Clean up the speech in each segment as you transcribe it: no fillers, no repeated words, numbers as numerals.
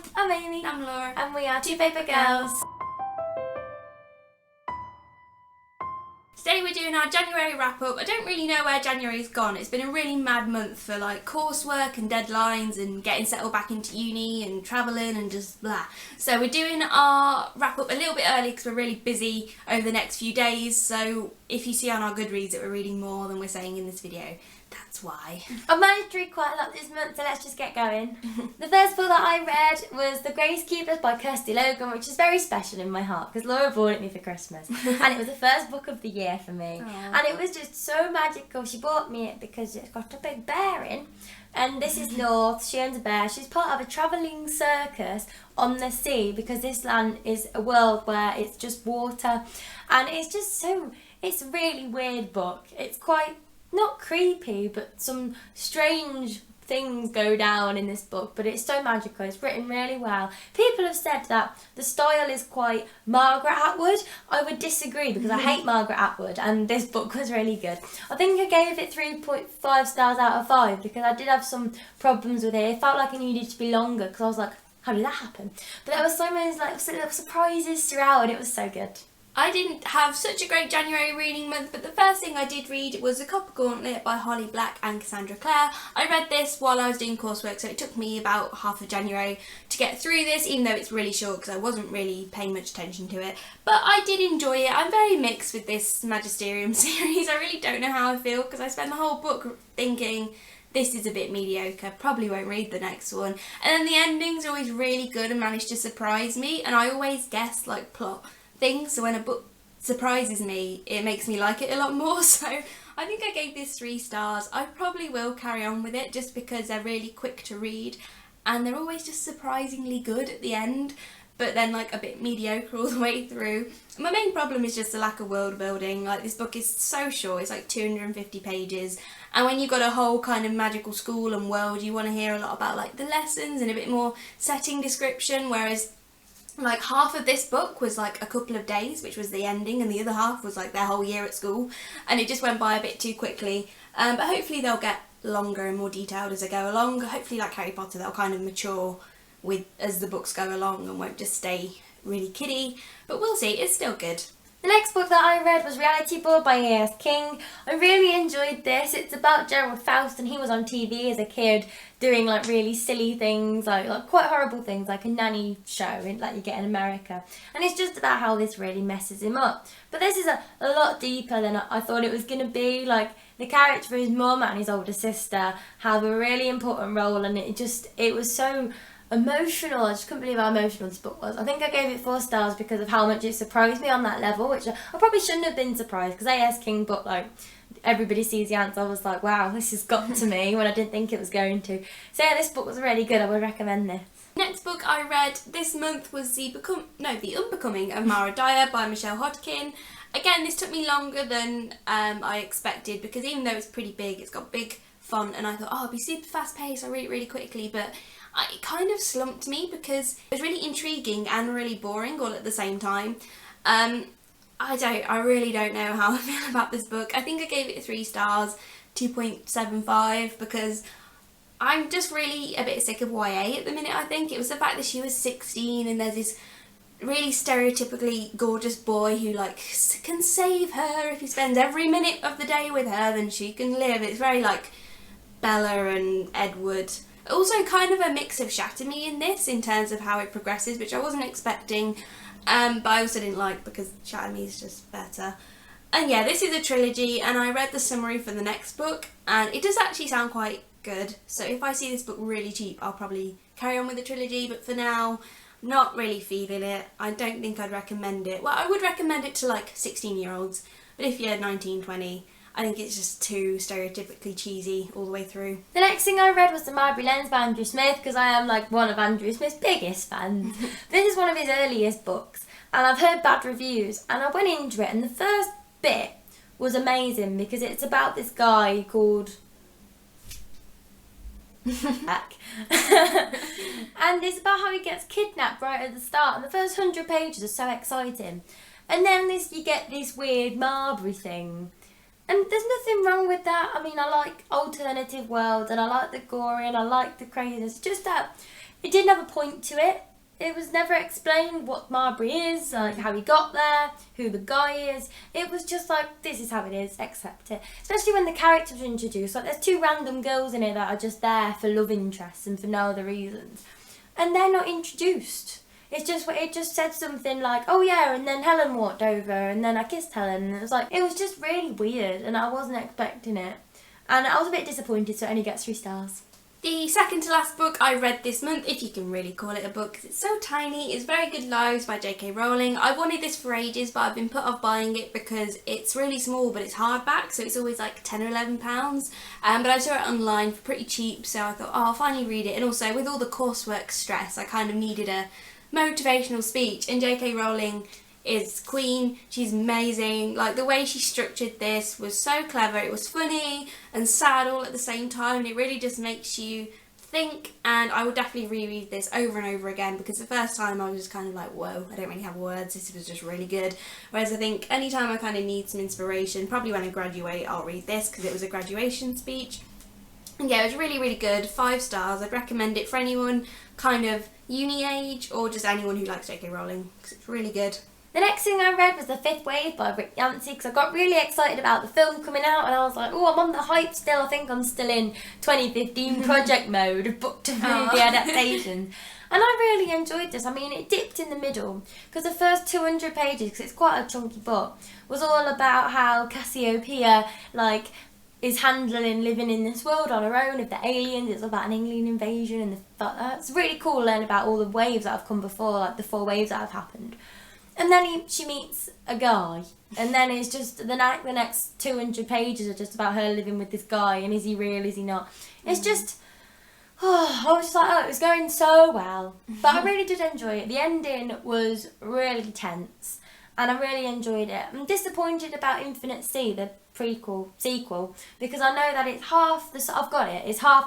Hi, I'm Amy. I'm Laura. And we are Two Paper Girls. Today we're doing our January wrap-up. I don't really know where January's gone. It's been a really mad month for like coursework and deadlines and getting settled back into uni and travelling and just blah. So we're doing our wrap-up a little bit early because we're really busy over the next few days. So if you see on our Goodreads that we're reading more than we're saying in this video, that's why. I managed to read quite a lot this month, so let's just get going. The first book that I read was The Gracekeepers by Kirsty Logan, which is very special in my heart because Laura bought it me for Christmas. And it was the first book of the year for me. Aww. And it was just so magical. She bought me it because it's got a big bear in. And this is North, she owns a bear. She's part of a travelling circus on the sea because this land is a world where it's just water. And it's just it's a really weird book. It's quite, not creepy, but some strange things go down in this book, but it's so magical. It's written really well. People have said that the style is quite Margaret Atwood. I would disagree because I hate Margaret Atwood, and this book was really good. I think I gave it 3.5 stars out of 5 because I did have some problems with it. It felt like it needed to be longer because I was like, how did that happen? But there were so many little surprises throughout, and it was so good. I didn't have such a great January reading month, but the first thing I did read was The Copper Gauntlet by Holly Black and Cassandra Clare. I read this while I was doing coursework, so it took me about half of January to get through this, even though it's really short because I wasn't really paying much attention to it. But I did enjoy it. I'm very mixed with this Magisterium series. I really don't know how I feel because I spent the whole book thinking, this is a bit mediocre, probably won't read the next one. And then the ending's always really good and managed to surprise me, and I always guess like plot things, so when a book surprises me it makes me like it a lot more. So I think I gave this 3 stars. I probably will carry on with it just because they're really quick to read and they're always just surprisingly good at the end, but then like a bit mediocre all the way through. My main problem is just the lack of world building. Like, this book is so short, it's like 250 pages, and when you've got a whole kind of magical school and world, you want to hear a lot about like the lessons and a bit more setting description, whereas like half of this book was like a couple of days, which was the ending, and the other half was like their whole year at school, and it just went by a bit too quickly. But hopefully they'll get longer and more detailed as they go along. Hopefully, like Harry Potter, they'll kind of mature with as the books go along and won't just stay really kiddie. But we'll see, it's still good. The next book that I read was Realityboard by A.S. King. I really enjoyed this. It's about Gerald Faust, and he was on TV as a kid doing like really silly things, like quite horrible things, like a nanny show like you get in America. And it's just about how this really messes him up. But this is a lot deeper than I thought it was going to be. Like, the character for his mum and his older sister have a really important role, and it was so emotional. I just couldn't believe how emotional this book was. I think I gave it 4 stars because of how much it surprised me on that level, which I probably shouldn't have been surprised because A.S. King book, like, Everybody Sees the Ants, I was like, wow, this has got to me when I didn't think it was going to. So yeah, this book was really good. I would recommend this. Next book I read this month was The Unbecoming of Mara Daya by Michelle Hodkin. Again, this took me longer than I expected because even though it's pretty big, it's got big font, and I thought, oh, it'll be super fast paced, I'll read it really quickly, but it kind of slumped me because it was really intriguing and really boring all at the same time. I really don't know how I feel about this book. I think I gave it 3 stars, 2.75, because I'm just really a bit sick of YA at the minute. I think it was the fact that she was 16 and there's this really stereotypically gorgeous boy who like can save her. If he spends every minute of the day with her, then she can live. It's very like Bella and Edward. Also kind of a mix of Shatterme in this in terms of how it progresses, which I wasn't expecting, but I also didn't like because Shatterme is just better. And yeah, this is a trilogy, and I read the summary for the next book, and it does actually sound quite good. So if I see this book really cheap, I'll probably carry on with the trilogy, but for now, not really feeling it. I don't think I'd recommend it. Well, I would recommend it to like 16-year-olds, but if you're 19, 20, I think it's just too stereotypically cheesy all the way through. The next thing I read was The Marbury Lens by Andrew Smith because I am like one of Andrew Smith's biggest fans. This is one of his earliest books, and I've heard bad reviews, and I went into it, and the first bit was amazing because it's about this guy called Jack. And it's about how he gets kidnapped right at the start, and the first 100 pages are so exciting, and then you get this weird Marbury thing, and there's nothing wrong with that. I mean, I like alternative worlds, and I like the gory, and I like the craziness, just that it didn't have a point to it. It was never explained what Marbury is, like how he got there, who the guy is. It was just like, this is how it is, accept it. Especially when the characters are introduced. Like, there's 2 random girls in it that are just there for love interests and for no other reasons. And they're not introduced. It just said something like, oh yeah, and then Helen walked over, and then I kissed Helen. And it was just really weird, and I wasn't expecting it. And I was a bit disappointed, so it only gets 3 stars. The second to last book I read this month, if you can really call it a book, 'cause it's so tiny, is Very Good Lives by J.K. Rowling. I wanted this for ages, but I've been put off buying it because it's really small, but it's hardback, so it's always like £10 or £11. But I saw it online for pretty cheap, so I thought, oh, I'll finally read it. And also, with all the coursework stress, I kind of needed a motivational speech, and J.K. Rowling is queen. She's amazing. Like, the way she structured this was so clever. It was funny and sad all at the same time, and it really just makes you think, and I would definitely reread this over and over again, because the first time I was just kind of like, whoa, I don't really have words, this was just really good. Whereas I think anytime I kind of need some inspiration, probably when I graduate, I'll read this, because it was a graduation speech. And yeah, it was really, really good. 5 stars. I'd recommend it for anyone kind of uni age, or just anyone who likes J.K. Rowling, because it's really good. The next thing I read was The Fifth Wave by Rick Yancey, because I got really excited about the film coming out, and I was like, oh, I'm on the hype still. I think I'm still in 2015 project mode of book to movie adaptations. And I really enjoyed this. I mean, it dipped in the middle, because the first 200 pages, because it's quite a chunky book, was all about how Cassiopeia, is handling living in this world on her own with the aliens. It's about an alien invasion, and it's really cool to learn about all the waves that have come before, like the 4 waves that have happened. And then she meets a guy, and then it's just the next 200 pages are just about her living with this guy, and is he real, is he not? It's just, I was just like, it was going so well. But I really did enjoy it. The ending was really tense, and I really enjoyed it. I'm disappointed about Infinite Sea, the sequel, because I know that it's it's half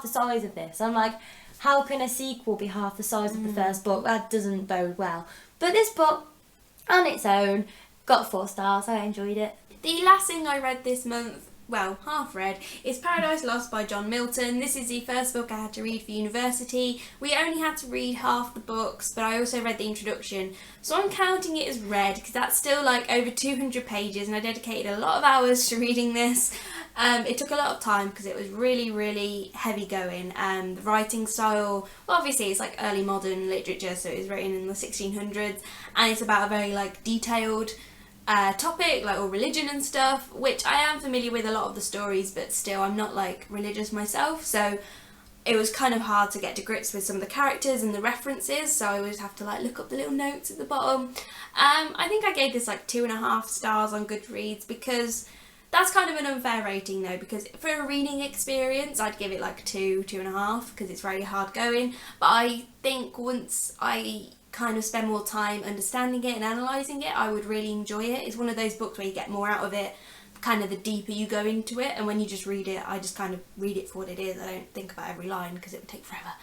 the size of this. I'm like, how can a sequel be half the size of the first book? That doesn't bode well. But this book, on its own, got 4 stars. I enjoyed it. The last thing I read this month, well, half read, is Paradise Lost by John Milton. This is the first book I had to read for university. We only had to read half the books, but I also read the introduction. So I'm counting it as read, because that's still like over 200 pages, and I dedicated a lot of hours to reading this. It took a lot of time because it was really, really heavy going. The writing style, well, obviously it's like early modern literature, so it was written in the 1600s, and it's about a very detailed topic, all religion and stuff, which I am familiar with a lot of the stories, but still I'm not religious myself, so it was kind of hard to get to grips with some of the characters and the references, so I always have to look up the little notes at the bottom. I think I gave this 2.5 stars on Goodreads, because that's kind of an unfair rating though, because for a reading experience I'd give it 2.5, because it's very hard going, but I think once I kind of spend more time understanding it and analysing it, I would really enjoy it. It's one of those books where you get more out of it kind of the deeper you go into it, and when you just read it, I just kind of read it for what it is. I don't think about every line because it would take forever.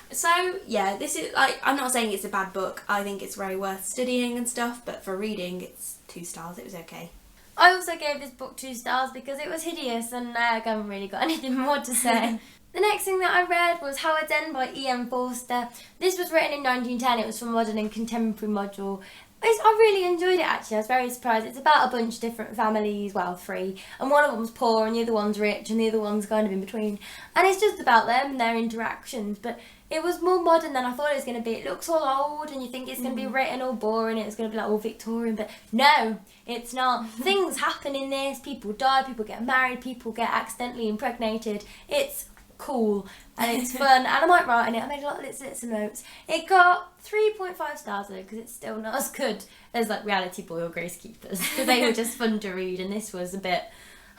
So yeah, this is I'm not saying it's a bad book. I think it's very worth studying and stuff, but for reading it's 2 stars. It was okay. I also gave this book 2 stars because it was hideous, and I haven't really got anything more to say. The next thing that I read was Howard's End by E.M. Forster. This was written in 1910. It was from Modern and Contemporary module. I really enjoyed it actually. I was very surprised. It's about a bunch of different families, well, 3, and one of them's poor and the other one's rich and the other one's kind of in between. And it's just about them and their interactions, but it was more modern than I thought it was going to be. It looks all old and you think it's going to be written all boring, it's going to be all Victorian, but no, it's not. Things happen in this. People die, people get married, people get accidentally impregnated. It's cool and it's fun, and I might write in it. I made a lot of lists of notes. It got 3.5 stars though, because it's still not as good as Realityboard or Gracekeepers, because they were just fun to read, and this was a bit,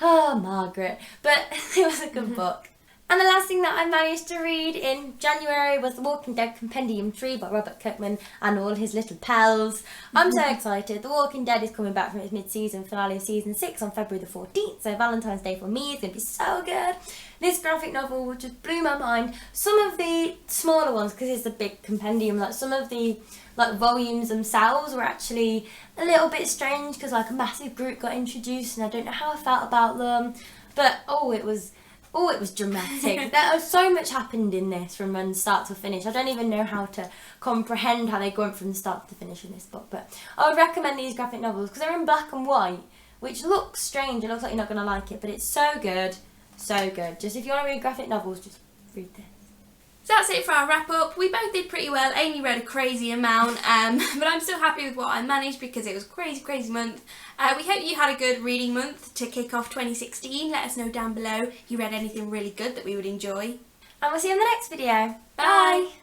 Margaret, but it was a good book. And the last thing that I managed to read in January was The Walking Dead Compendium 3 by Robert Kirkman and all his little pals. I'm so excited. The Walking Dead is coming back from its mid-season finale of Season 6 on February the 14th, so Valentine's Day for me is going to be so good. This graphic novel just blew my mind. Some of the smaller ones, because it's a big compendium, some of the volumes themselves were actually a little bit strange, because a massive group got introduced and I don't know how I felt about them. But, it was Oh, it was dramatic. There was so much happened in this from start to finish. I don't even know how to comprehend how they went from the start to finish in this book. But I would recommend these graphic novels because they're in black and white, which looks strange. It looks like you're not going to like it, but it's so good. So good. Just if you want to read graphic novels, just read this. So that's it for our wrap up. We both did pretty well. Amy read a crazy amount, but I'm still happy with what I managed because it was a crazy month. We hope you had a good reading month to kick off 2016. Let us know down below if you read anything really good that we would enjoy. And we'll see you in the next video. Bye.